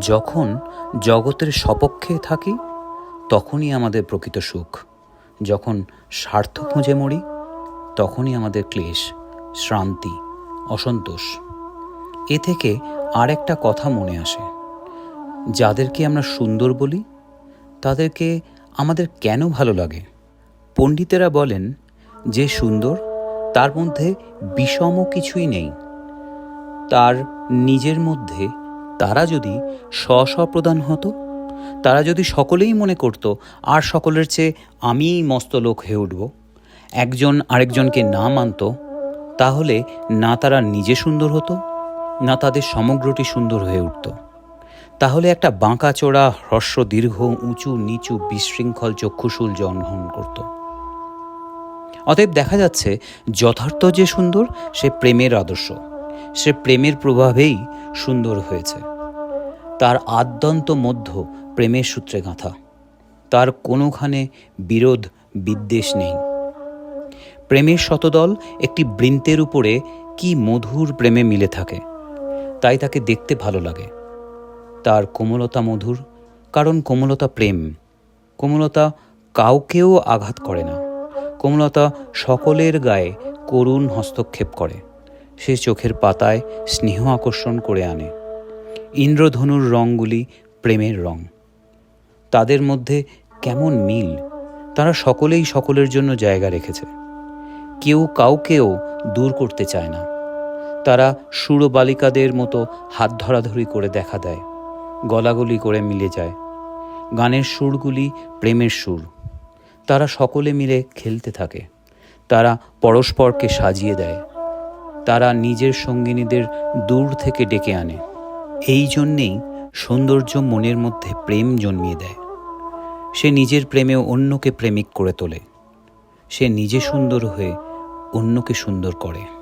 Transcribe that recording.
যখন জগতের সপক্ষে থাকি তখনই আমাদের প্রকৃত সুখ, যখন স্বার্থ খুঁজে মরি তখনই আমাদের ক্লেশ, শ্রান্তি, অসন্তোষ। এ থেকে আর একটা কথা মনে আসে, যাদেরকে আমরা সুন্দর বলি তাদেরকে আমাদের কেন ভালো লাগে? পণ্ডিতেরা বলেন যে সুন্দর তার মধ্যে বিষম কিছুই নেই। তার নিজের মধ্যে তারা যদি স্ব-স্ব-প্রধান হতো, তারা যদি সকলেই মনে করত আর সকলের চেয়ে আমিই মস্ত লোক হয়ে উঠব, একজন আরেকজনকে না মানত, তাহলে না তারা নিজে সুন্দর হতো, না তাদের সমগ্রটি সুন্দর হয়ে উঠত। তাহলে একটা বাঁকাচোড়া হ্রস্ব দীর্ঘ উঁচু নিচু বিশৃঙ্খল চক্ষুশূল জন্মগ্রহণ করত। অতএব দেখা যাচ্ছে যথার্থ যে সুন্দর সে প্রেমের আদর্শ, সে প্রেমের প্রভাবেই সুন্দর হয়েছে। তার আদ্যন্ত মধ্য প্রেমের সূত্রে গাঁথা, তার কোনোখানে বিরোধ বিদ্বেষ নেই। প্রেমের শতদল একটি বৃন্তের উপরে কি মধুর প্রেমে মিলে থাকে, তাই তাকে দেখতে ভালো লাগে। তার কোমলতা মধুর, কারণ কোমলতা প্রেম। কোমলতা কাউকেও আঘাত করে না, কোমলতা সকলের গায়ে করুণ হস্তক্ষেপ করে। সে চোখের পাতায় স্নেহ আকর্ষণ করে আনে। ইন্দ্রধনুর রঙগুলি প্রেমের রং। তাদের মধ্যে কেমন মিল! তারা সকলেই সকলের জন্য জায়গা রেখেছে, কেউ কাউকেও দূর করতে চায় না। তারা সুরবালিকাদের মতো হাত ধরাধরি করে দেখা দেয়, গলাগলি করে মিলে যায়। গানের সুরগুলি প্রেমের সুর। তারা সকলে মিলে খেলতে থাকে, তারা পরস্পরকে সাজিয়ে দেয়, তারা নিজের সঙ্গিনীদের দূর থেকে ডেকে আনে। এই জন্যেই সৌন্দর্য মনের মধ্যে প্রেম জন্মিয়ে দেয়। সে নিজের প্রেমেও অন্যকে প্রেমিক করে তোলে। সে নিজে সুন্দর হয়ে অন্যকে সুন্দর করে।